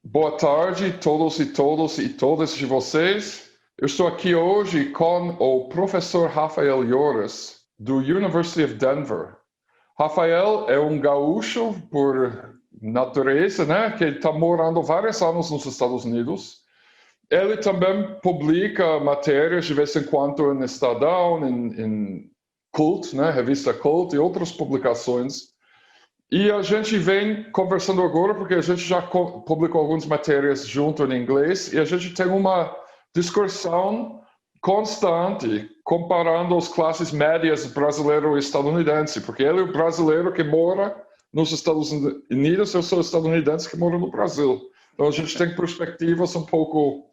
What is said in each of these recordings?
Boa tarde, todos e todas e todas de vocês. Eu estou aqui hoje com o professor Rafael Lloras, do University of Denver. Rafael é um gaúcho por natureza, né, que está morando vários anos nos Estados Unidos. Ele também publica matérias de vez em quando em Estadão, em Cult, né, revista Cult e outras publicações. E a gente vem conversando agora porque a gente já publicou algumas matérias junto em inglês e a gente tem uma discussão constante comparando as classes médias brasileiro e estadunidense, porque ele é o brasileiro que mora nos Estados Unidos, eu sou estadunidense que mora no Brasil. Então a gente tem perspectivas um pouco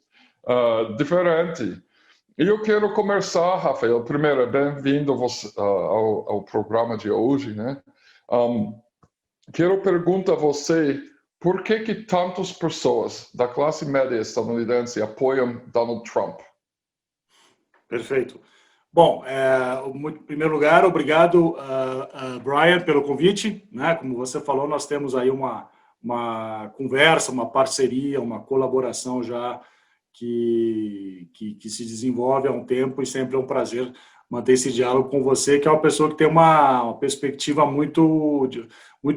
diferentes. E eu quero começar, Rafael, primeiro, bem-vindo ao programa de hoje, né? Quero perguntar a você, por que tantas pessoas da classe média estadunidense apoiam Donald Trump? Perfeito. Bom, em primeiro lugar, obrigado, Brian, pelo convite. Né? Como você falou, nós temos aí uma conversa, uma parceria, uma colaboração já que se desenvolve há um tempo e sempre é um prazer manter esse diálogo com você, que é uma pessoa que tem uma perspectiva muito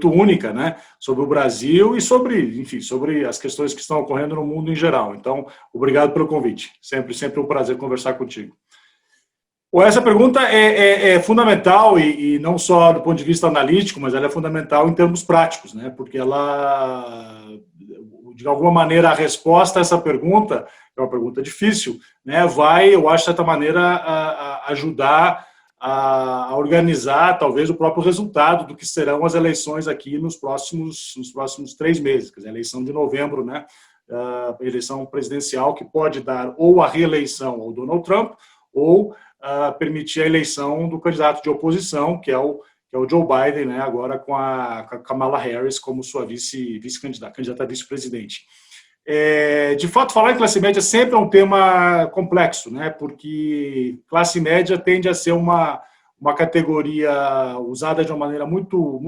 única, né, sobre o Brasil e sobre as questões que estão ocorrendo no mundo em geral. Então, obrigado pelo convite. Sempre um prazer conversar contigo. Essa pergunta é fundamental e não só do ponto de vista analítico, mas ela é fundamental em termos práticos, né, porque ela, de alguma maneira, a resposta a essa pergunta é uma pergunta difícil, né, vai, eu acho, de certa maneira, ajudar a organizar, talvez, o próprio resultado do que serão as eleições aqui nos próximos 3 meses, quer dizer, a eleição de novembro, né, a eleição presidencial que pode dar ou a reeleição ao Donald Trump ou permitir a eleição do candidato de oposição, que é o Joe Biden, né, agora com a Kamala Harris como sua candidata a vice-presidente. De fato, falar em classe média sempre é um tema complexo, né? Porque classe média tende a ser uma categoria usada de uma maneira muito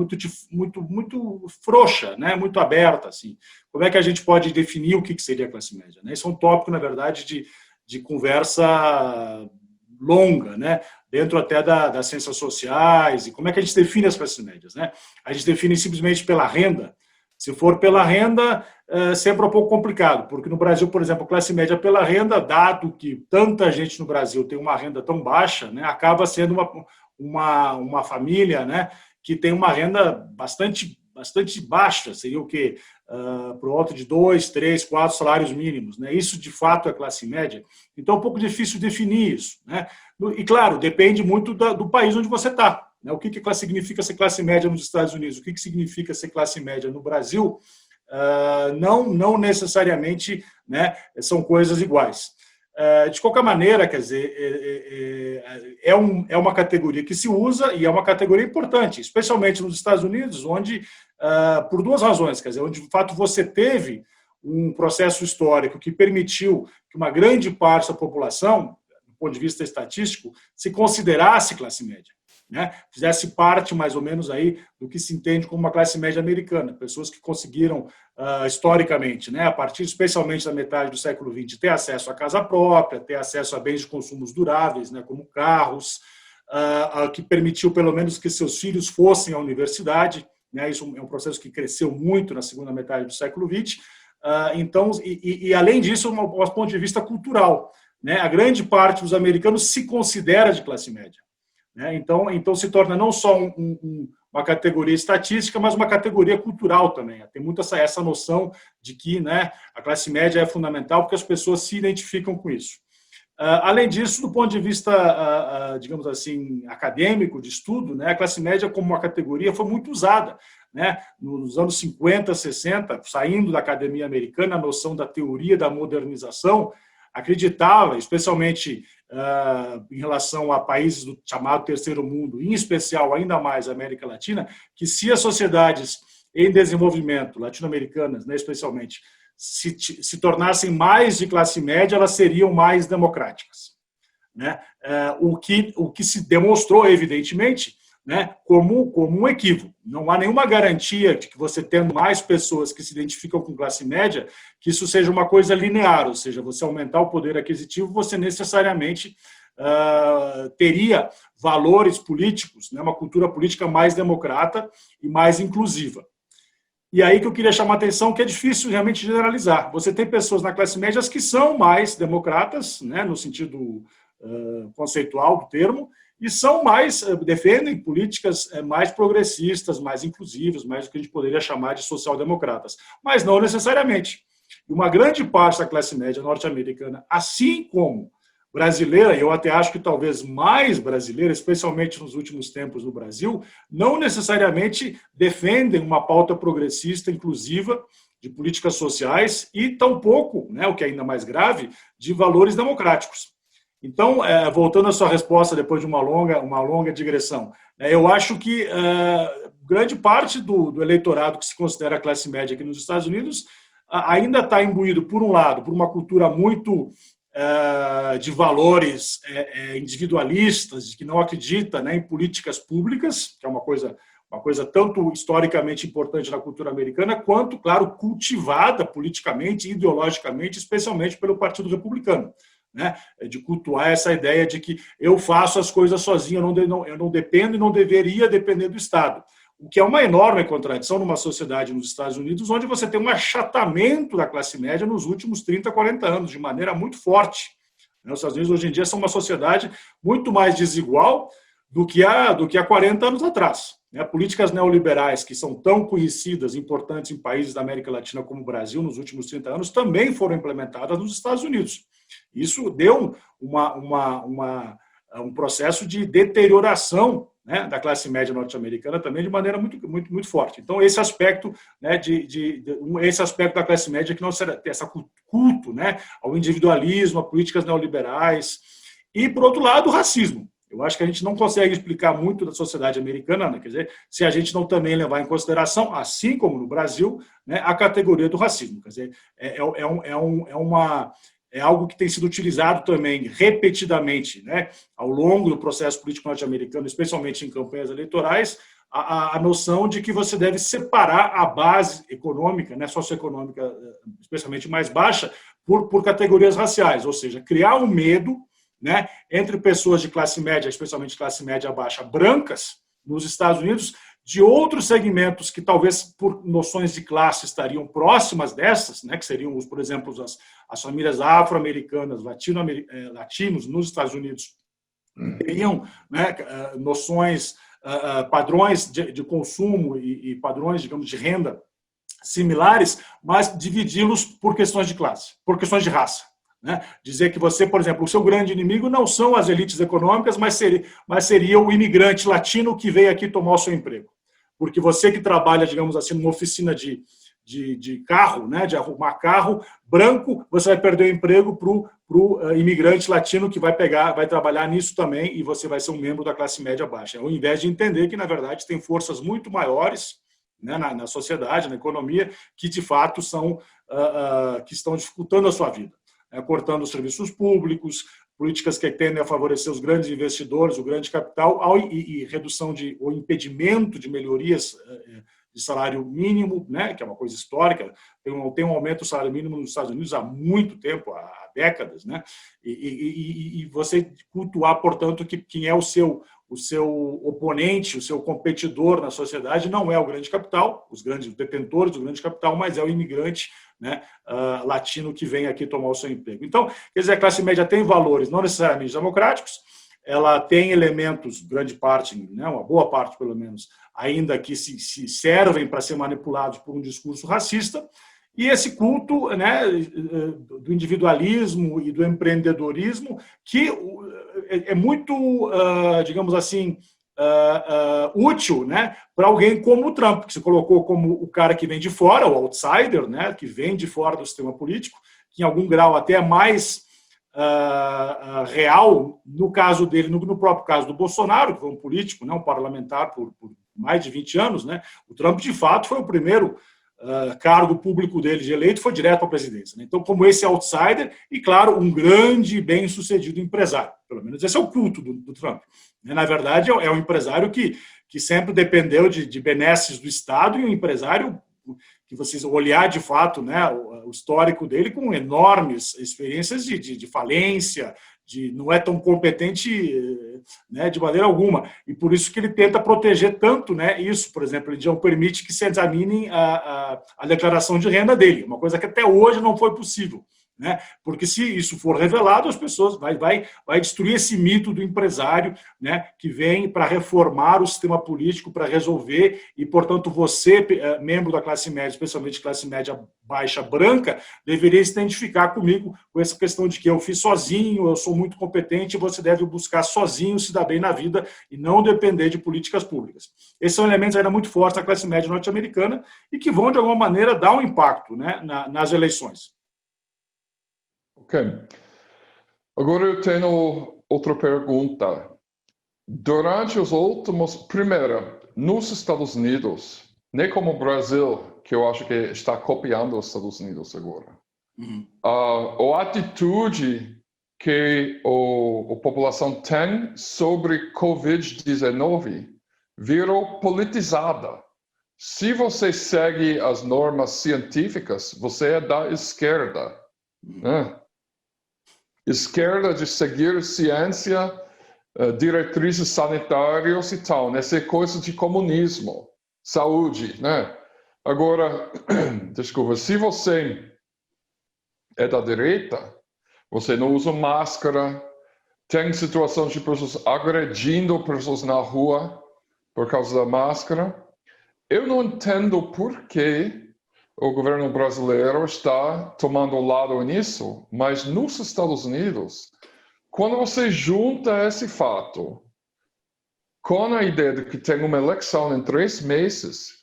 frouxa, né? Muito aberta, assim. Como é que a gente pode definir o que seria classe média? Né? Isso é um tópico, na verdade, de conversa longa, né? Dentro até das ciências sociais. E como é que a gente define as classes médias? Né? A gente define simplesmente pela renda. Se for pela renda, sempre é um pouco complicado, porque no Brasil, por exemplo, classe média pela renda, dado que tanta gente no Brasil tem uma renda tão baixa, né, acaba sendo uma família, né, que tem uma renda bastante baixa, seria o quê? Por volta de 2, 3, 4 salários mínimos. Né? Isso, de fato, é classe média. Então, é um pouco difícil definir isso. Né? E, claro, depende muito do país onde você está. O que significa ser classe média nos Estados Unidos? O que significa ser classe média no Brasil? Não necessariamente, né, são coisas iguais. De qualquer maneira, quer dizer, é uma categoria que se usa e é uma categoria importante, especialmente nos Estados Unidos, onde, por 2 razões, quer dizer, onde de fato você teve um processo histórico que permitiu que uma grande parte da população, do ponto de vista estatístico, se considerasse classe média. Né, fizesse parte, mais ou menos, aí do que se entende como uma classe média americana, pessoas que conseguiram, historicamente, né, a partir especialmente da metade do século XX, ter acesso à casa própria, ter acesso a bens de consumos duráveis, né, como carros, que permitiu, pelo menos, que seus filhos fossem à universidade. Né, isso é um processo que cresceu muito na segunda metade do século XX. Então, além disso, do ponto de vista cultural, né, a grande parte dos americanos se considera de classe média. Então se torna não só uma categoria estatística, mas uma categoria cultural também. Tem muito essa noção de que, né, a classe média é fundamental porque as pessoas se identificam com isso. Além disso, do ponto de vista, digamos assim, acadêmico, de estudo, né, a classe média como uma categoria foi muito usada. Né? Nos anos 50, 60, saindo da academia americana, a noção da teoria da modernização acreditava, especialmente em relação a países do chamado terceiro mundo, em especial ainda mais a América Latina, que se as sociedades em desenvolvimento, latino-americanas, né, especialmente, se tornassem mais de classe média, elas seriam mais democráticas. Né? O que se demonstrou, evidentemente, né, como um equívoco. Não há nenhuma garantia de que você tendo mais pessoas que se identificam com classe média, que isso seja uma coisa linear, ou seja, você aumentar o poder aquisitivo, você necessariamente teria valores políticos, né, uma cultura política mais democrata e mais inclusiva. E aí que eu queria chamar a atenção que é difícil realmente generalizar. Você tem pessoas na classe média que são mais democratas, né, no sentido conceitual do termo, e são mais, defendem políticas mais progressistas, mais inclusivas, mais do que a gente poderia chamar de social-democratas. Mas não necessariamente. Uma grande parte da classe média norte-americana, assim como brasileira, e eu até acho que talvez mais brasileira, especialmente nos últimos tempos no Brasil, não necessariamente defendem uma pauta progressista, inclusiva, de políticas sociais e tampouco, né, o que é ainda mais grave, de valores democráticos. Então, voltando à sua resposta depois de uma longa digressão, eu acho que grande parte do eleitorado que se considera classe média aqui nos Estados Unidos ainda está imbuído, por um lado, por uma cultura muito de valores individualistas, de que não acredita, né, em políticas públicas, que é uma coisa tanto historicamente importante na cultura americana, quanto, claro, cultivada politicamente, ideologicamente, especialmente pelo Partido Republicano. Né, de cultuar essa ideia de que eu faço as coisas sozinho, eu não dependo e não deveria depender do Estado. O que é uma enorme contradição numa sociedade nos Estados Unidos, onde você tem um achatamento da classe média nos últimos 30, 40 anos, de maneira muito forte. Os Estados Unidos, hoje em dia, são uma sociedade muito mais desigual do que há 40 anos atrás. Políticas neoliberais, que são tão conhecidas, importantes em países da América Latina como o Brasil, nos últimos 30 anos, também foram implementadas nos Estados Unidos. Isso deu um processo de deterioração, né, da classe média norte-americana também de maneira muito forte. Então, esse aspecto, né, esse aspecto da classe média que não será esse culto, né, ao individualismo, a políticas neoliberais e, por outro lado, o racismo. Eu acho que a gente não consegue explicar muito da sociedade americana, né, quer dizer, se a gente não também levar em consideração, assim como no Brasil, né, a categoria do racismo. Quer dizer, é algo que tem sido utilizado também repetidamente, né, ao longo do processo político norte-americano, especialmente em campanhas eleitorais, a noção de que você deve separar a base econômica, né, socioeconômica, especialmente mais baixa, por categorias raciais, ou seja, criar um medo, né, entre pessoas de classe média, especialmente classe média baixa, brancas, nos Estados Unidos, de outros segmentos que talvez por noções de classe estariam próximas dessas, né, que seriam, por exemplo, as famílias afro-americanas, latinos nos Estados Unidos, teriam, né, noções, padrões de consumo e padrões, digamos, de renda similares, mas dividi-los por questões de classe, por questões de raça. Né? Dizer que você, por exemplo, o seu grande inimigo não são as elites econômicas, mas seria o imigrante latino que veio aqui tomar o seu emprego. Porque você que trabalha, digamos assim, numa oficina de carro, né, de arrumar carro, branco, você vai perder o emprego para o imigrante latino que vai trabalhar nisso também e você vai ser um membro da classe média baixa. Ao invés de entender que, na verdade, tem forças muito maiores, né, na sociedade, na economia, que de fato que estão dificultando a sua vida. Cortando os serviços públicos, políticas que tendem a favorecer os grandes investidores, o grande capital, e redução ou impedimento de melhorias de salário mínimo, né, que é uma coisa histórica. Tem um aumento do salário mínimo nos Estados Unidos há muito tempo, há décadas, né, e você cultuar, portanto, que quem é o seu oponente, o seu competidor na sociedade não é o grande capital, os grandes detentores do grande capital, mas é o imigrante, né, latino que vem aqui tomar o seu emprego. Então, quer dizer, a classe média tem valores não necessariamente democráticos, ela tem elementos, grande parte, né, uma boa parte pelo menos, ainda que se servem para ser manipulados por um discurso racista, e esse culto, né, do individualismo e do empreendedorismo, que é muito, digamos assim, útil, né, para alguém como o Trump, que se colocou como o cara que vem de fora, o outsider, né, que vem de fora do sistema político, que em algum grau até é mais real, no caso dele, no próprio caso do Bolsonaro, que foi um político, né, um parlamentar por mais de 20 anos, né, o Trump, de fato, foi o primeiro cargo público dele de eleito, foi direto para a presidência. Né? Então, como esse outsider, e claro, um grande, bem-sucedido empresário. Pelo menos esse é o culto do Trump. Na verdade, é um empresário que que sempre dependeu de benesses do Estado, e um empresário que vocês olhar de fato, né, o histórico dele com enormes experiências de falência, não é tão competente, né, de maneira alguma. E por isso que ele tenta proteger tanto, né, isso, por exemplo, ele não permite que se examine a declaração de renda dele, uma coisa que até hoje não foi possível. Né? Porque se isso for revelado, as pessoas vai destruir esse mito do empresário, né, que vem para reformar o sistema político, para resolver, e, portanto, você, membro da classe média, especialmente classe média baixa branca, deveria se identificar comigo com essa questão de que eu fiz sozinho, eu sou muito competente, você deve buscar sozinho se dar bem na vida e não depender de políticas públicas. Esses são elementos ainda muito fortes da classe média norte-americana e que vão, de alguma maneira, dar um impacto, né, nas eleições. Ok. Agora eu tenho outra pergunta. Durante os últimos... Primeiro, nos Estados Unidos, nem como o Brasil, que eu acho que está copiando os Estados Unidos agora, a atitude que a população tem sobre Covid-19 virou politizada. Se você segue as normas científicas, você é da esquerda, né? Esquerda de seguir ciência, diretrizes sanitárias e tal, nessa coisa de comunismo, saúde, né? Agora, desculpa, se você é da direita, você não usa máscara, tem situações de pessoas agredindo pessoas na rua por causa da máscara. Eu não entendo por que o governo brasileiro está tomando lado nisso, mas nos Estados Unidos, quando você junta esse fato com a ideia de que tem uma eleição em 3 meses,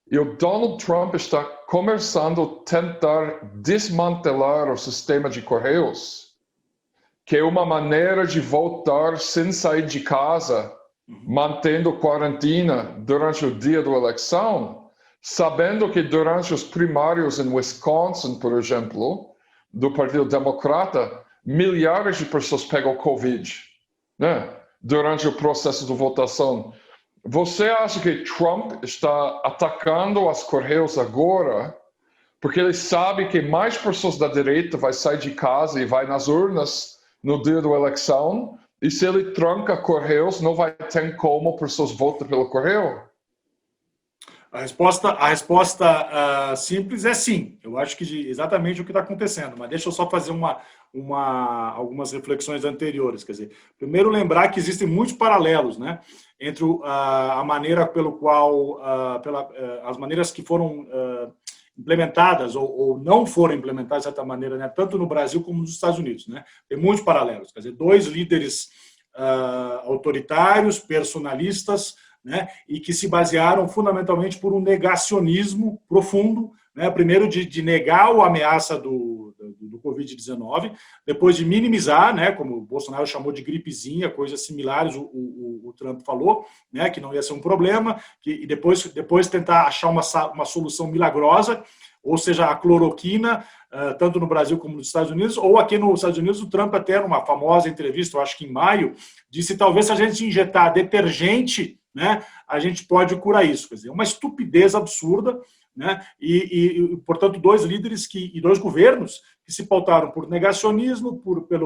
e o Donald Trump está começando a tentar desmantelar o sistema de correios, que é uma maneira de voltar sem sair de casa, mantendo quarentena durante o dia da eleição, sabendo que durante os primários em Wisconsin, por exemplo, do Partido Democrata, milhares de pessoas pegam Covid, né? Durante o processo de votação. Você acha que Trump está atacando as Correios agora porque ele sabe que mais pessoas da direita vão sair de casa e vai nas urnas no dia da eleição, e se ele tranca Correios, não vai ter como pessoas votem pelo Correio? A resposta simples é sim. Eu acho que exatamente o que está acontecendo. Mas deixa eu só fazer algumas reflexões anteriores. Quer dizer, primeiro lembrar que existem muitos paralelos, né, entre a maneira pelo qual, as maneiras que foram implementadas ou não foram implementadas de certa maneira, né, tanto no Brasil como nos Estados Unidos, né? Tem muitos paralelos. Quer dizer, 2 líderes autoritários, personalistas, né, e que se basearam fundamentalmente por um negacionismo profundo, né, primeiro de negar a ameaça do Covid-19, depois de minimizar, né, como o Bolsonaro chamou de gripezinha, coisas similares, o Trump falou, né, que não ia ser um problema, e depois tentar achar uma solução milagrosa, ou seja, a cloroquina, tanto no Brasil como nos Estados Unidos, ou aqui nos Estados Unidos, o Trump até numa famosa entrevista, eu acho que em maio, disse talvez se a gente injetar detergente, né, a gente pode curar isso. Quer dizer, uma estupidez absurda, né, portanto, 2 líderes e 2 governos que se pautaram por negacionismo,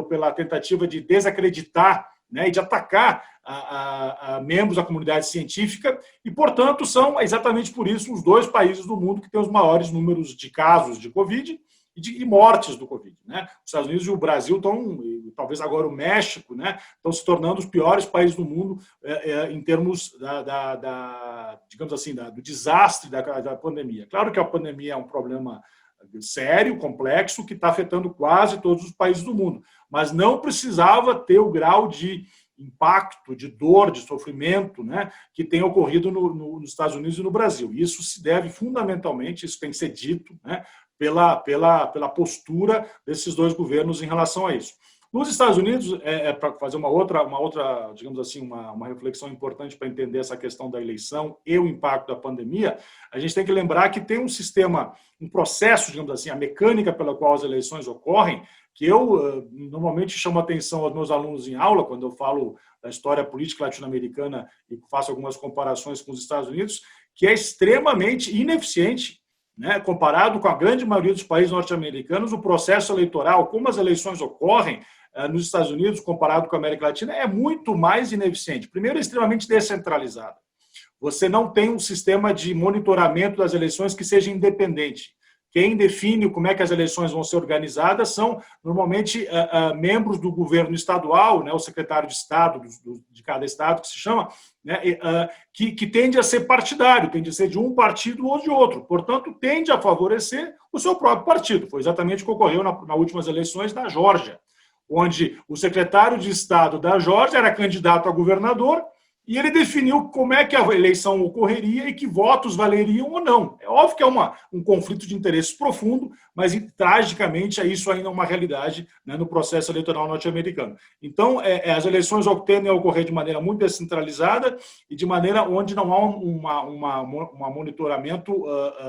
pela tentativa de desacreditar, né, e de atacar a membros da comunidade científica, e, portanto, são exatamente por isso os 2 países do mundo que têm os maiores números de casos de Covid e mortes do Covid, né? Os Estados Unidos e o Brasil estão, talvez agora o México, né, estão se tornando os piores países do mundo em termos digamos assim, do desastre da pandemia. Claro que a pandemia é um problema sério, complexo, que está afetando quase todos os países do mundo, mas não precisava ter o grau de impacto, de dor, de sofrimento, né, que tem ocorrido nos Estados Unidos e no Brasil. Isso se deve fundamentalmente, isso tem que ser dito, né, pela postura desses 2 governos em relação a isso. Nos Estados Unidos, para fazer uma outra, digamos assim, uma reflexão importante para entender essa questão da eleição e o impacto da pandemia, a gente tem que lembrar que tem um sistema, um processo, digamos assim, a mecânica pela qual as eleições ocorrem, que eu normalmente chamo a atenção aos meus alunos em aula, quando eu falo da história política latino-americana e faço algumas comparações com os Estados Unidos, que é extremamente ineficiente, né? Comparado com a grande maioria dos países norte-americanos, o processo eleitoral, como as eleições ocorrem nos Estados Unidos, comparado com a América Latina, é muito mais ineficiente. Primeiro, é extremamente descentralizado. Você não tem um sistema de monitoramento das eleições que seja independente. Quem define como é que as eleições vão ser organizadas são, normalmente, membros do governo estadual, né, o secretário de Estado de cada estado, que se chama, né, que tende a ser partidário, tende a ser de um partido ou de outro. Portanto, tende a favorecer o seu próprio partido. Foi exatamente o que ocorreu nas últimas eleições da Geórgia, onde o secretário de Estado da Geórgia era candidato a governador e ele definiu como é que a eleição ocorreria e que votos valeriam ou não. É óbvio que é um conflito de interesses profundo, mas, tragicamente, isso ainda é uma realidade, né, no processo eleitoral norte-americano. Então, as eleições tendem a ocorrer de maneira muito descentralizada e de maneira onde não há um monitoramento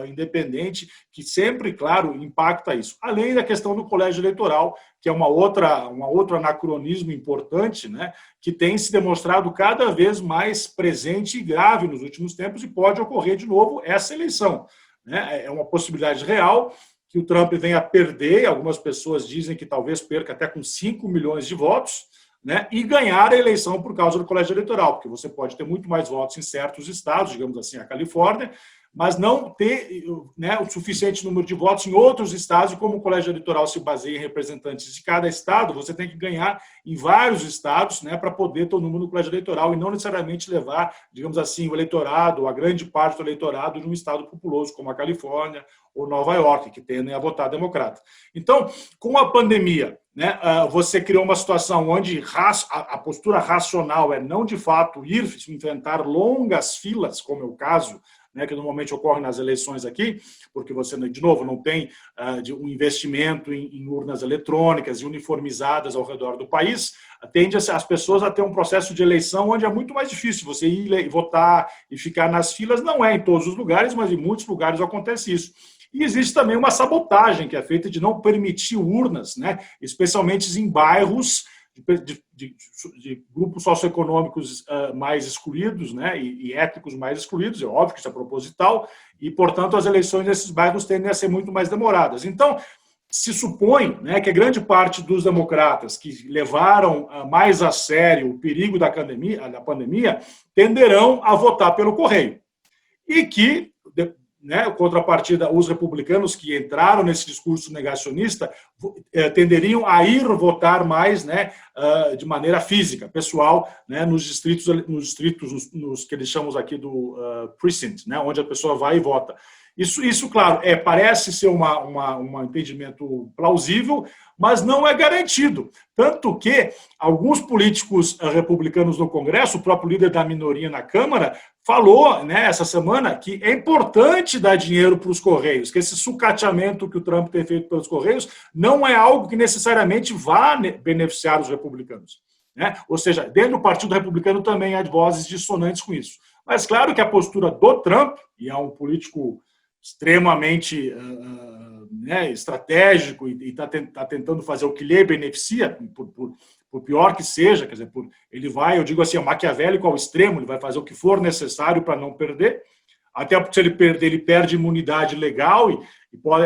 independente, que sempre, claro, impacta isso. Além da questão do colégio eleitoral, que é um outro anacronismo importante, né, que tem se demonstrado cada vez mais presente e grave nos últimos tempos e pode ocorrer de novo essa eleição, né? É uma possibilidade real que o Trump venha a perder, algumas pessoas dizem que talvez perca até com 5 milhões de votos, né, e ganhar a eleição por causa do colégio eleitoral, porque você pode ter muito mais votos em certos estados, digamos assim, a Califórnia, mas não ter, né, o suficiente número de votos em outros estados, e como o colégio eleitoral se baseia em representantes de cada estado, você tem que ganhar em vários estados, né, para poder ter o número no colégio eleitoral e não necessariamente levar, digamos assim, o eleitorado, a grande parte do eleitorado de um estado populoso, como a Califórnia ou Nova York, que tendem a votar democrata. Então, com a pandemia, né, você criou uma situação onde a postura racional é não, de fato, ir enfrentar longas filas, como é o caso, né, que normalmente ocorre nas eleições aqui, porque você, de novo, não tem um investimento em urnas eletrônicas e uniformizadas ao redor do país, tende as pessoas a ter um processo de eleição onde é muito mais difícil você ir votar e ficar nas filas. Não é em todos os lugares, mas em muitos lugares acontece isso. E existe também uma sabotagem que é feita de não permitir urnas, né, especialmente em bairros de grupos socioeconômicos mais excluídos, né, e étnicos mais excluídos. É óbvio que isso é proposital, e, portanto, as eleições nesses bairros tendem a ser muito mais demoradas. Então, se supõe, né, que a grande parte dos democratas que levaram mais a sério o perigo da pandemia tenderão a votar pelo correio. E que, né, contrapartida, os republicanos que entraram nesse discurso negacionista tenderiam a ir votar mais, né, de maneira física, pessoal, né, nos distritos que eles chamam aqui do precinct, né, onde a pessoa vai e vota. Isso, claro, parece ser um entendimento plausível, mas não é garantido. Tanto que alguns políticos republicanos no Congresso, o próprio líder da minoria na Câmara, falou, né, essa semana, que é importante dar dinheiro para os Correios, que esse sucateamento que o Trump tem feito pelos Correios não é algo que necessariamente vá beneficiar os republicanos, né? Ou seja, dentro do Partido Republicano também há vozes dissonantes com isso. Mas claro que a postura do Trump, e é um político extremamente né, estratégico e está tentando fazer o que lhe beneficia, por pior que seja, quer dizer, ele vai, eu digo assim, é maquiavélico ao extremo, ele vai fazer o que for necessário para não perder, até porque se ele perder, ele perde imunidade legal e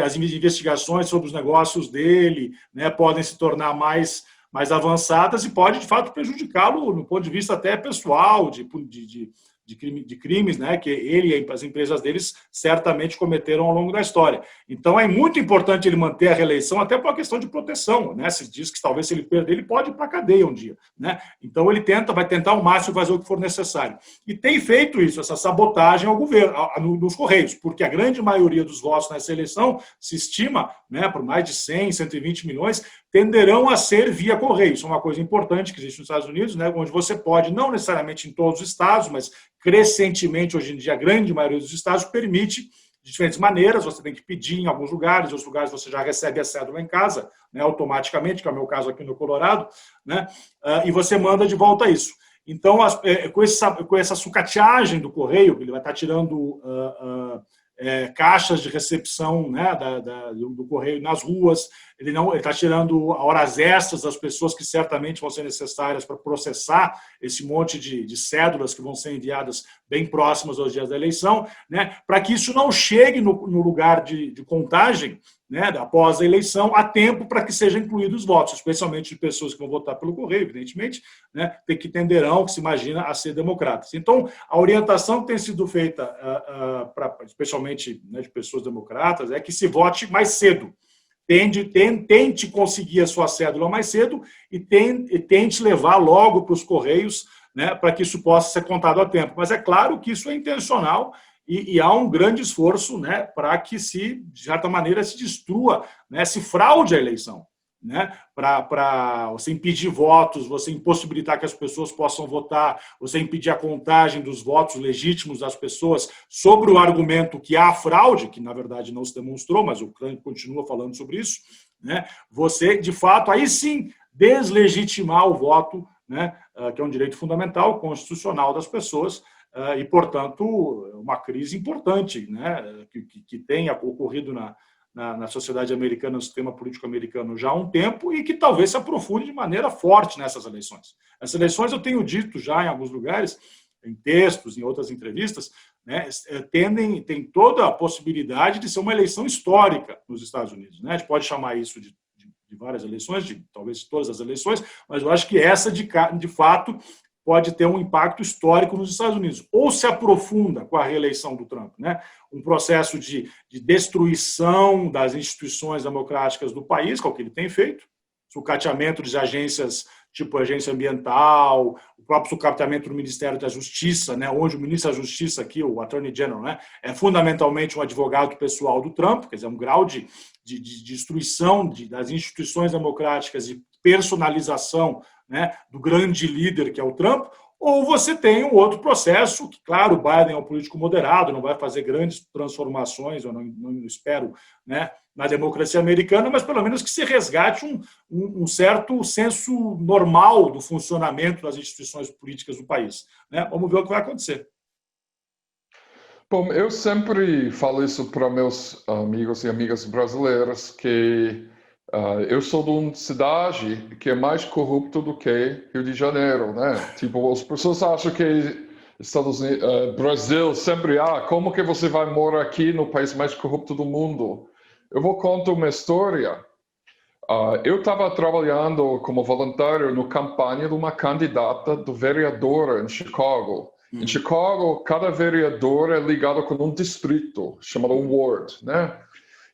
as investigações sobre os negócios dele, né, podem se tornar mais avançadas e pode, de fato, prejudicá-lo no ponto de vista até pessoal, de crimes, né, que ele e as empresas deles certamente cometeram ao longo da história. Então, é muito importante ele manter a reeleição, até por uma questão de proteção, né? Se diz que talvez se ele perder, ele pode ir para a cadeia um dia, né? Então, ele vai tentar ao máximo fazer o que for necessário. E tem feito isso, essa sabotagem ao governo, nos Correios, porque a grande maioria dos votos nessa eleição se estima, né, por mais de 100, 120 milhões, tenderão a ser via Correio. Isso é uma coisa importante que existe nos Estados Unidos, né, onde você pode, não necessariamente em todos os estados, mas crescentemente, hoje em dia, a grande maioria dos estados permite de diferentes maneiras. Você tem que pedir em alguns lugares, em outros lugares você já recebe a cédula em casa, né, automaticamente, que é o meu caso aqui no Colorado, né, e você manda de volta isso. Então, com essa sucateagem do correio, ele vai estar tirando caixas de recepção, né, do correio nas ruas, ele está tirando horas extras das pessoas que certamente vão ser necessárias para processar esse monte de cédulas que vão ser enviadas bem próximas aos dias da eleição, né, para que isso não chegue no lugar de contagem, né, após a eleição, a tempo para que sejam incluídos os votos, especialmente de pessoas que vão votar pelo correio, evidentemente, né, que tenderão, que se imagina, a ser democratas. Então, a orientação que tem sido feita, especialmente, né, de pessoas democratas, é que se vote mais cedo. Tente conseguir a sua cédula mais cedo e tente levar logo para os correios, né, para que isso possa ser contado a tempo. Mas é claro que isso é intencional e há um grande esforço, né, para que de certa maneira, se destrua, né, se fraude a eleição, né, para você impedir votos, você impossibilitar que as pessoas possam votar, você impedir a contagem dos votos legítimos das pessoas sobre o argumento que há fraude, que na verdade não se demonstrou, mas o Trump continua falando sobre isso, né, você, de fato, aí sim, deslegitimar o voto, né, que é um direito fundamental, constitucional das pessoas, e, portanto, uma crise importante, né, que tenha ocorrido na sociedade americana, no sistema político americano já há um tempo e que talvez se aprofunde de maneira forte nessas eleições. Essas eleições, eu tenho dito já em alguns lugares, em textos, em outras entrevistas, né, tem toda a possibilidade de ser uma eleição histórica nos Estados Unidos, né? A gente pode chamar isso de várias eleições, de talvez todas as eleições, mas eu acho que essa, de fato, pode ter um impacto histórico nos Estados Unidos. Ou se aprofunda com a reeleição do Trump, né? Um processo de destruição das instituições democráticas do país, que é o que ele tem feito, sucateamento de agências tipo agência ambiental, o próprio sucateamento do Ministério da Justiça, né, onde o ministro da Justiça aqui, o Attorney General, né, é fundamentalmente um advogado pessoal do Trump, quer dizer, um grau de destruição das instituições democráticas e personalização, né, do grande líder que é o Trump, ou você tem um outro processo, que, claro, o Biden é um político moderado, não vai fazer grandes transformações, eu não espero, né, na democracia americana, mas pelo menos que se resgate um certo senso normal do funcionamento das instituições políticas do país, né? Vamos ver o que vai acontecer. Bom, eu sempre falo isso para meus amigos e amigas brasileiras, que eu sou de uma cidade que é mais corrupta do que Rio de Janeiro, né? Tipo, as pessoas acham que Estados Unidos, Brasil sempre, como que você vai morar aqui no país mais corrupto do mundo? Eu vou contar uma história. Eu estava trabalhando como voluntário na campanha de uma candidata do vereador em Chicago. Em Chicago, cada vereador é ligado com um distrito, chamado ward, né?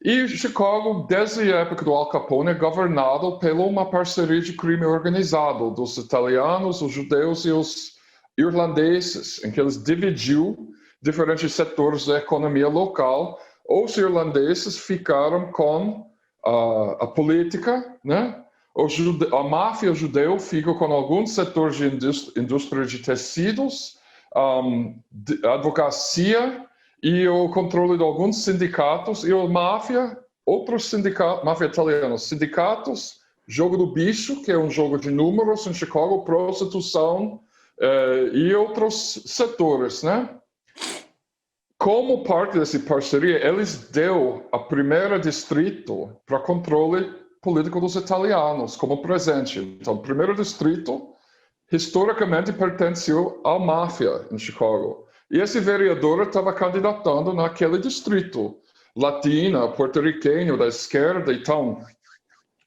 E Chicago, desde a época do Al Capone, é governado por uma parceria de crime organizado dos italianos, os judeus e os irlandeses, em que eles dividiu diferentes setores da economia local. Os irlandeses ficaram com a política, né? A máfia judeu fica com alguns setores de indústria de tecidos, advocacia e o controle de alguns sindicatos, e a máfia, outros sindicatos, máfia italiana, sindicatos, jogo do bicho, que é um jogo de números em Chicago, prostituição e outros setores, né? Como parte dessa parceria, eles deu a primeira distrito para controle político dos italianos como presente. Então, o primeiro distrito, historicamente, pertenceu à máfia em Chicago. E esse vereador estava candidatando naquele distrito, latina, porto-riquenho, da esquerda. Então,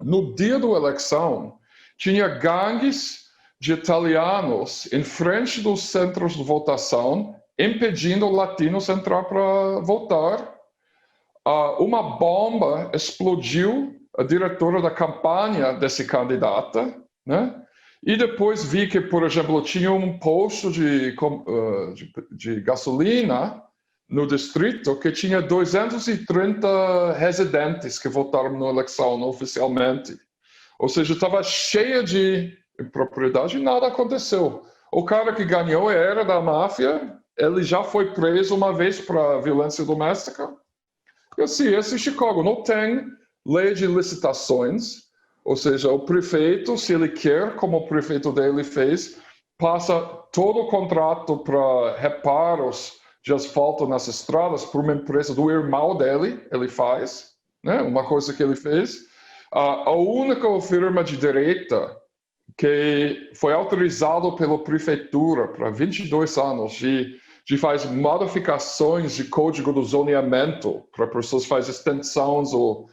no dia da eleição, tinha gangues de italianos em frente dos centros de votação, impedindo latinos entrar para votar. Uma bomba explodiu a diretora da campanha desse candidata, né? E depois vi que, por exemplo, tinha um posto de gasolina no distrito que tinha 230 residentes que votaram na eleição oficialmente. Ou seja, estava cheia de impropriedade e nada aconteceu. O cara que ganhou era da máfia, ele já foi preso uma vez para violência doméstica. E assim, esse Chicago não tem lei de licitações. Ou seja, o prefeito, se ele quer, como o prefeito dele fez, passa todo o contrato para reparos de asfalto nas estradas por uma empresa do irmão dele, ele faz, né? Uma coisa que ele fez. A única firma de direita que foi autorizado pela prefeitura para 22 anos de fazer modificações de código do zoneamento para pessoas fazer extensões ou,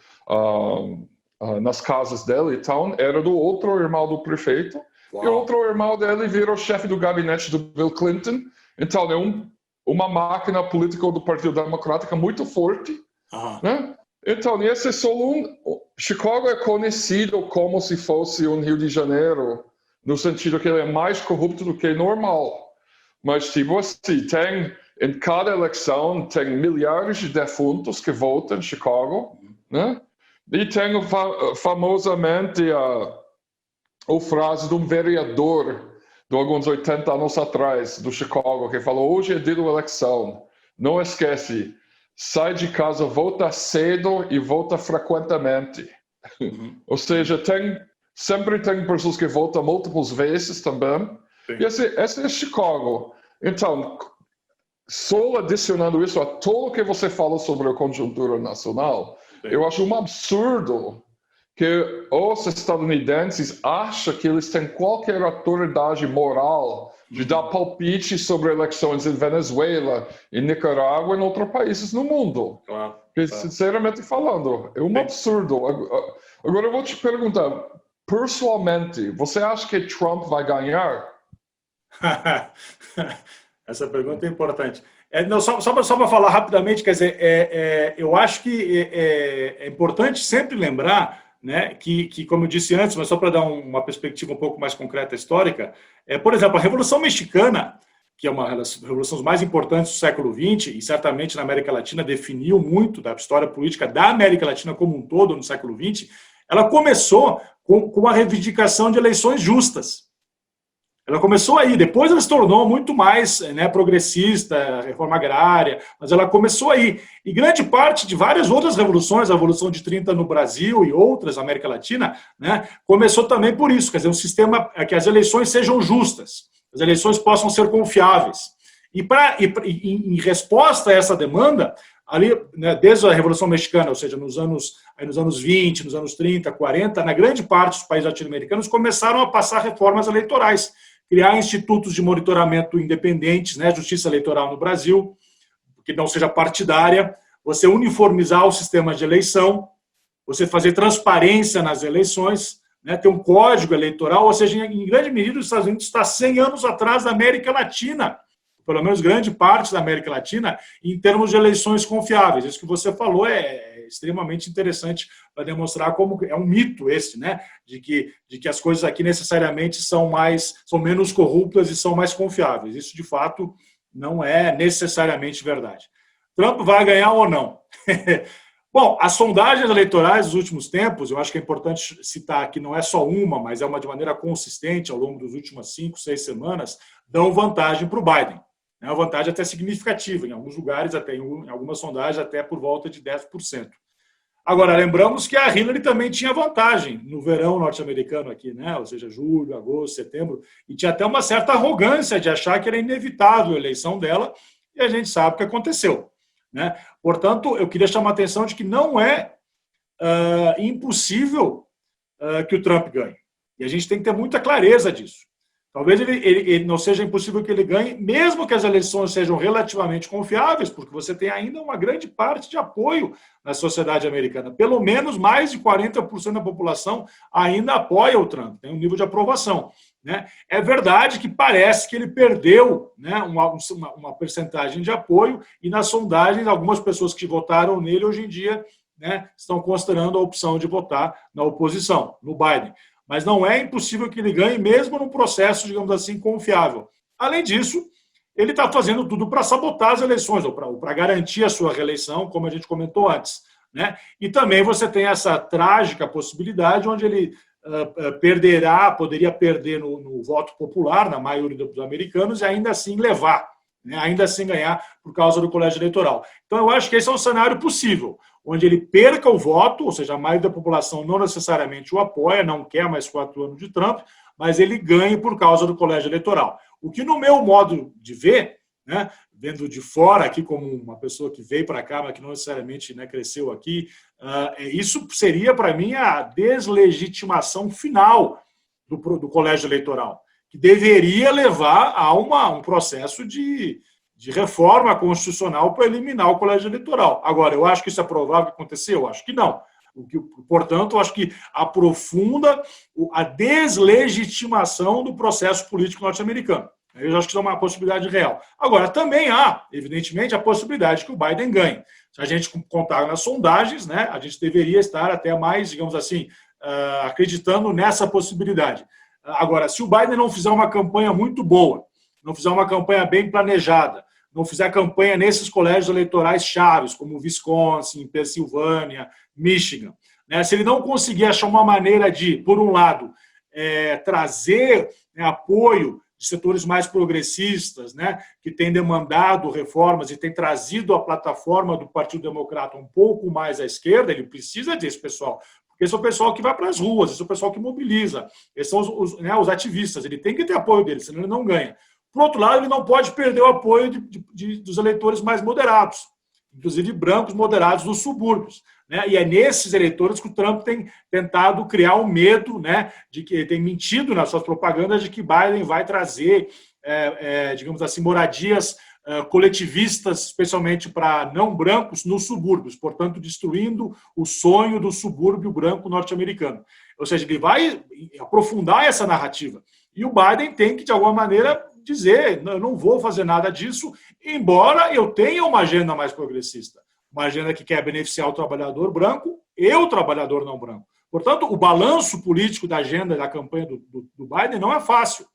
nas casas dele, então, era do outro irmão do prefeito. Uau. E o outro irmão dele virou chefe do gabinete do Bill Clinton. Então, é uma máquina política do Partido Democrático muito forte. Né? Então, esse é só Chicago é conhecido como se fosse um Rio de Janeiro, no sentido que ele é mais corrupto do que normal. Mas, tipo assim, em cada eleição, tem milhares de defuntos que votam em Chicago, né? E tem famosamente a frase de um vereador de alguns 80 anos atrás, do Chicago, que falou: hoje é dia da eleição, não esquece, sai de casa, vota cedo e vota frequentemente. Ou seja, sempre tem pessoas que votam múltiplas vezes também. Sim. E esse é Chicago. Então, só adicionando isso a tudo o que você fala sobre a conjuntura nacional, sim, eu acho um absurdo que os estadunidenses acham que eles têm qualquer autoridade moral de dar palpite sobre eleições em Venezuela, em Nicarágua e em outros países no mundo. Claro. Sinceramente falando, é um absurdo. Agora eu vou te perguntar, pessoalmente, você acha que Trump vai ganhar? Essa pergunta é importante. Só para falar rapidamente, quer dizer, eu acho que é importante sempre lembrar, né, que, como eu disse antes, mas só para dar uma perspectiva um pouco mais concreta histórica, por exemplo, a Revolução Mexicana, que é uma das revoluções mais importantes do século XX, e certamente na América Latina definiu muito da história política da América Latina como um todo no século XX, ela começou com a reivindicação de eleições justas. Ela começou aí, depois ela se tornou muito mais, né, progressista, reforma agrária, mas ela começou aí. E grande parte de várias outras revoluções, a Revolução de 30 no Brasil e outras na América Latina, né, começou também por isso, quer dizer, um sistema que as eleições sejam justas, as eleições possam ser confiáveis. E em resposta a essa demanda, ali, né, desde a Revolução Mexicana, ou seja, nos anos 20, nos anos 30, 40, na grande parte dos países latino-americanos começaram a passar reformas eleitorais, criar institutos de monitoramento independentes, né, justiça eleitoral no Brasil, que não seja partidária, você uniformizar o sistema de eleição, você fazer transparência nas eleições, né, ter um código eleitoral, ou seja, em grande medida os Estados Unidos está 100 anos atrás da América Latina, pelo menos grande parte da América Latina, em termos de eleições confiáveis. Isso que você falou é extremamente interessante para demonstrar como é um mito esse, né? De que as coisas aqui necessariamente são menos corruptas e são mais confiáveis. Isso, de fato, não é necessariamente verdade. Trump vai ganhar ou não? Bom, as sondagens eleitorais dos últimos tempos, eu acho que é importante citar que não é só uma, mas é uma de maneira consistente ao longo das últimas 5, 6 semanas, dão vantagem para o Biden. É uma vantagem até significativa, em alguns lugares, até em algumas sondagens, até por volta de 10%. Agora, lembramos que a Hillary também tinha vantagem no verão norte-americano aqui, né? Ou seja, julho, agosto, setembro, e tinha até uma certa arrogância de achar que era inevitável a eleição dela, e a gente sabe o que aconteceu, né? Portanto, eu queria chamar a atenção de que não é impossível que o Trump ganhe. E a gente tem que ter muita clareza disso. Talvez ele não seja impossível que ele ganhe, mesmo que as eleições sejam relativamente confiáveis, porque você tem ainda uma grande parte de apoio na sociedade americana. Pelo menos mais de 40% da população ainda apoia o Trump, tem um nível de aprovação, né? É verdade que parece que ele perdeu, né, uma percentagem de apoio, e nas sondagens, algumas pessoas que votaram nele hoje em dia, né, estão considerando a opção de votar na oposição, no Biden. Mas não é impossível que ele ganhe, mesmo num processo, digamos assim, confiável. Além disso, ele está fazendo tudo para sabotar as eleições, ou para garantir a sua reeleição, como a gente comentou antes, né? E também você tem essa trágica possibilidade onde ele poderia perder no voto popular, na maioria dos americanos, e ainda assim levar, né? Ainda assim ganhar por causa do colégio eleitoral. Então, eu acho que esse é um cenário possível, onde ele perca o voto, ou seja, a maioria da população não necessariamente o apoia, não quer mais 4 anos de Trump, mas ele ganhe por causa do colégio eleitoral. O que, no meu modo de ver, né, vendo de fora aqui como uma pessoa que veio para cá, mas que não necessariamente, né, cresceu aqui, isso seria, para mim, a deslegitimação final do colégio eleitoral, que deveria levar a um processo de reforma constitucional para eliminar o colégio eleitoral. Agora, eu acho que isso é provável que aconteceu? Eu acho que não. Portanto, eu acho que aprofunda a deslegitimação do processo político norte-americano. Eu acho que isso é uma possibilidade real. Agora, também há, evidentemente, a possibilidade que o Biden ganhe. Se a gente contar nas sondagens, né, a gente deveria estar até mais, digamos assim, acreditando nessa possibilidade. Agora, se o Biden não fizer uma campanha muito boa, não fizer uma campanha bem planejada, não fizer campanha nesses colégios eleitorais chaves, como Wisconsin, Pensilvânia, Michigan, né, se ele não conseguir achar uma maneira de, por um lado, trazer, né, apoio de setores mais progressistas, né, que têm demandado reformas e têm trazido a plataforma do Partido Democrata um pouco mais à esquerda, ele precisa desse pessoal, porque esse é o pessoal que vai para as ruas, esse é o pessoal que mobiliza, esses são os ativistas, ele tem que ter apoio deles, senão ele não ganha. Por outro lado, ele não pode perder o apoio dos eleitores mais moderados, inclusive brancos moderados dos subúrbios, né? E é nesses eleitores que o Trump tem tentado criar um medo, né, de que ele tem mentido nas suas propagandas de que Biden vai trazer, digamos assim, moradias coletivistas, especialmente para não brancos, nos subúrbios, portanto, destruindo o sonho do subúrbio branco norte-americano. Ou seja, ele vai aprofundar essa narrativa. E o Biden tem que, de alguma maneira, dizer, eu não vou fazer nada disso, embora eu tenha uma agenda mais progressista, uma agenda que quer beneficiar o trabalhador branco e o trabalhador não branco. Portanto, o balanço político da agenda da campanha do Biden não é fácil.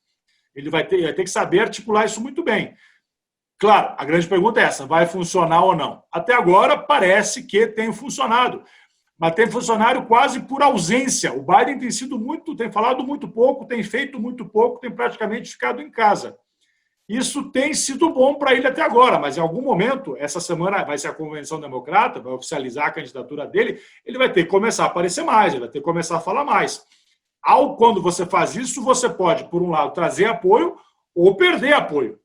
Ele vai ter que saber articular isso muito bem. Claro, a grande pergunta é essa, vai funcionar ou não? Até agora parece que tem funcionado, mas tem funcionário quase por ausência. O Biden tem falado muito pouco, tem feito muito pouco, tem praticamente ficado em casa. Isso tem sido bom para ele até agora, mas em algum momento, essa semana vai ser a Convenção Democrata, vai oficializar a candidatura dele, ele vai ter que começar a aparecer mais, ele vai ter que começar a falar mais. Quando você faz isso, você pode, por um lado, trazer apoio ou perder apoio,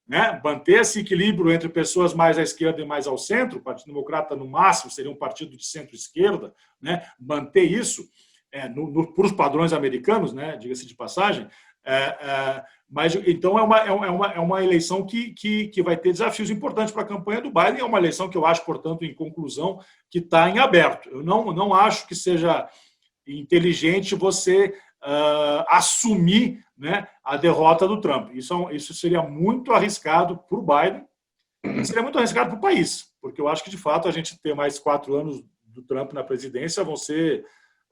né? Manter esse equilíbrio entre pessoas mais à esquerda e mais ao centro, o Partido Democrata, no máximo, seria um partido de centro-esquerda, né? Manter isso por os padrões americanos, né? Diga-se de passagem. Mas então é uma eleição que vai ter desafios importantes para a campanha do Biden, é uma eleição que eu acho, portanto, em conclusão, que está em aberto. Eu não acho que seja inteligente você assumir, né, a derrota do Trump. Isso seria muito arriscado para o Biden, seria muito arriscado para o país, porque eu acho que, de fato, a gente ter mais 4 anos do Trump na presidência vão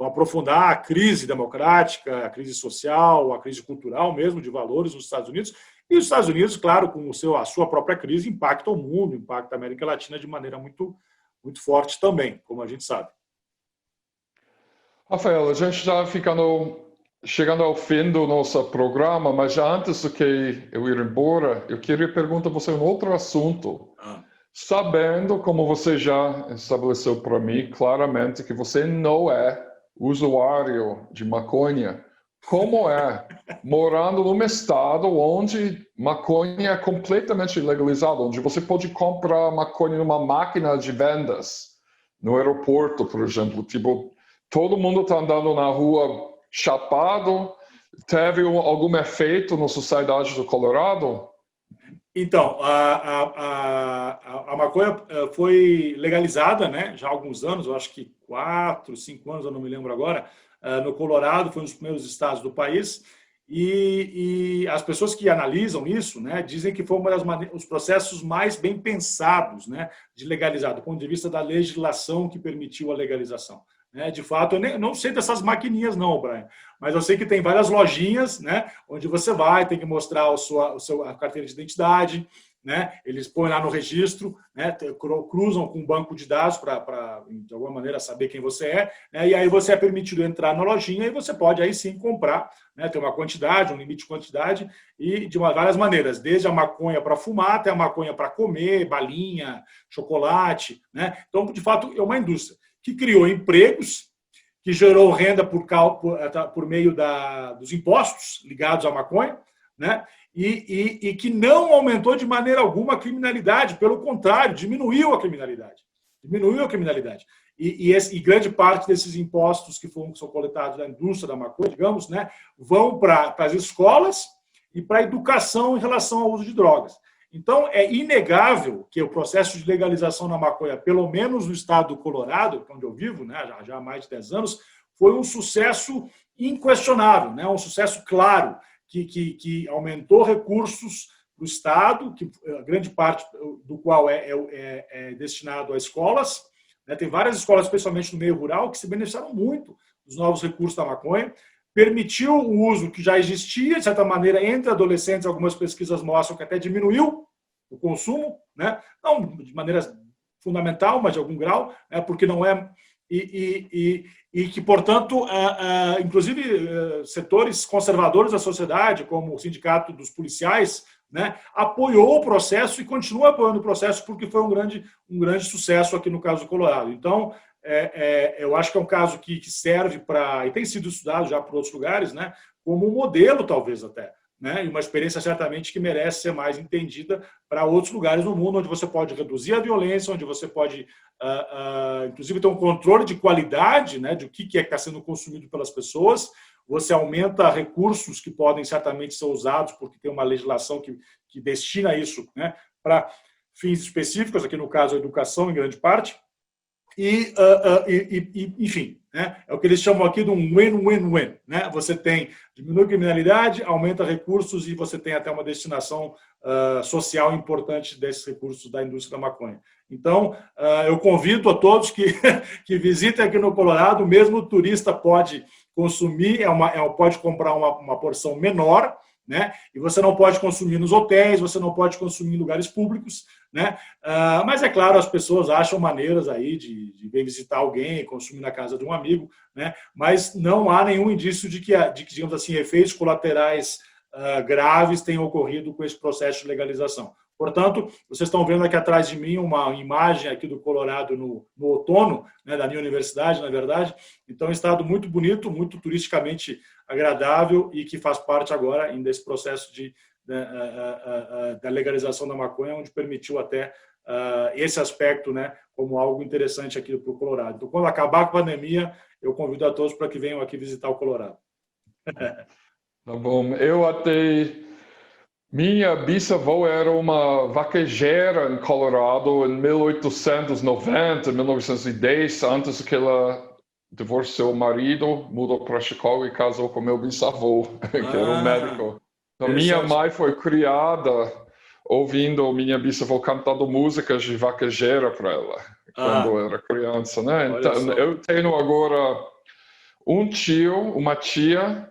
aprofundar a crise democrática, a crise social, a crise cultural mesmo, de valores nos Estados Unidos. E os Estados Unidos, claro, com a sua própria crise, impacta o mundo, impacta a América Latina de maneira muito, muito forte também, como a gente sabe. Rafael, a gente está chegando ao fim do nosso programa, mas já antes do que eu ir embora, eu queria perguntar a você um outro assunto. Sabendo, como você já estabeleceu para mim, claramente que você não é usuário de maconha, como é morando num estado onde maconha é completamente legalizado, onde você pode comprar maconha numa máquina de vendas, no aeroporto, por exemplo, tipo, todo mundo está andando na rua chapado. Teve algum efeito na sociedade do Colorado? Então, a maconha foi legalizada, né, já há alguns anos, eu acho que 4, 5 anos, eu não me lembro agora, no Colorado, foi um dos primeiros estados do país, e as pessoas que analisam isso, né, dizem que foi os processos mais bem pensados, né, de legalizar, do ponto de vista da legislação que permitiu a legalização. De fato, eu não sei dessas maquininhas não, Brian, mas eu sei que tem várias lojinhas, né, onde você tem que mostrar a carteira de identidade, né, eles põem lá no registro, né, cruzam com um banco de dados para, de alguma maneira, saber quem você é, né, e aí você é permitido entrar na lojinha e você pode aí sim comprar, né, ter uma quantidade, um limite de quantidade, e de várias maneiras, desde a maconha para fumar até a maconha para comer, balinha, chocolate, né. Então, de fato, é uma indústria que criou empregos, que gerou renda por meio dos impostos ligados à maconha, né? e que não aumentou de maneira alguma a criminalidade, pelo contrário, diminuiu a criminalidade. Diminuiu a criminalidade. E grande parte desses impostos que são coletados da indústria da maconha, digamos, né, vão para as escolas e para a educação em relação ao uso de drogas. Então, é inegável que o processo de legalização da maconha, pelo menos no estado do Colorado, onde eu vivo, né, já há mais de 10 anos, foi um sucesso inquestionável, né, um sucesso claro, que aumentou recursos do Estado, que grande parte do qual é destinado a escolas. Né, tem várias escolas, especialmente no meio rural, que se beneficiaram muito dos novos recursos da maconha. Permitiu o uso que já existia, de certa maneira, entre adolescentes. Algumas pesquisas mostram que até diminuiu o consumo, né? Não de maneira fundamental, mas de algum grau, né? Porque não é... E que, portanto, inclusive setores conservadores da sociedade, como o Sindicato dos Policiais, né, apoiou o processo e continua apoiando o processo porque foi um grande sucesso aqui no caso do Colorado. Então, eu acho que é um caso que serve para, e tem sido estudado já por outros lugares, né, como um modelo, talvez até, né, e uma experiência certamente que merece ser mais entendida para outros lugares no mundo, onde você pode reduzir a violência, onde você pode, inclusive, ter um controle de qualidade, né, de o que está sendo consumido pelas pessoas. Você aumenta recursos que podem certamente ser usados, porque tem uma legislação que destina isso, né, para fins específicos, aqui no caso a educação, em grande parte. Enfim, né, é o que eles chamam aqui de um win-win-win. Né? Você diminui a criminalidade, aumenta recursos e você tem até uma destinação social importante desses recursos da indústria da maconha. Então, eu convido a todos que visitem aqui no Colorado. Mesmo o turista pode consumir, pode comprar uma porção menor, né? E você não pode consumir nos hotéis, você não pode consumir em lugares públicos, né? Mas, é claro, as pessoas acham maneiras aí de vir visitar alguém, consumir na casa de um amigo, né? Mas não há nenhum indício de que, digamos assim, efeitos colaterais graves tenham ocorrido com esse processo de legalização. Portanto, vocês estão vendo aqui atrás de mim uma imagem aqui do Colorado no outono, né, da minha universidade, na verdade. Então, é um estado muito bonito, muito turisticamente agradável e que faz parte agora ainda desse processo da legalização da maconha, onde permitiu até esse aspecto, né, como algo interessante aqui para o Colorado. Então, quando acabar a pandemia, eu convido a todos para que venham aqui visitar o Colorado. Tá bom. Minha bisavó era uma vaquejeira em Colorado em 1890, 1910, antes que ela divorciou o marido, mudou para Chicago e casou com meu bisavô, que era um médico. Então, minha mãe foi criada ouvindo minha bisavó cantando músicas de vaquejeira para ela, quando era criança, né? Então, eu tenho agora um tio, uma tia,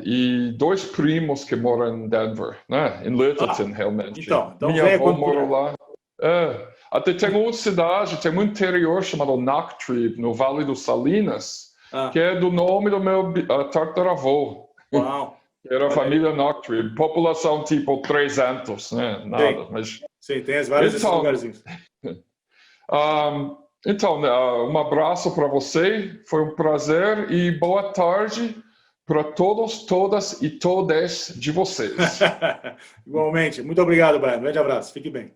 e 2 primos que moram em Denver, né? Em Littleton, realmente. Então minha avó mora lá. Até tem uma cidade, tem um interior chamado Knocktree, no Vale do Salinas, que é do nome do meu tataravô. Uau! Era a família Knocktree, população tipo 300, né? Nada, mas... Sim, tem vários desses lugarzinhos. Então, um abraço para você, foi um prazer e boa tarde para todos, todas e todas de vocês. Igualmente. Muito obrigado, Brian. Um grande abraço. Fique bem.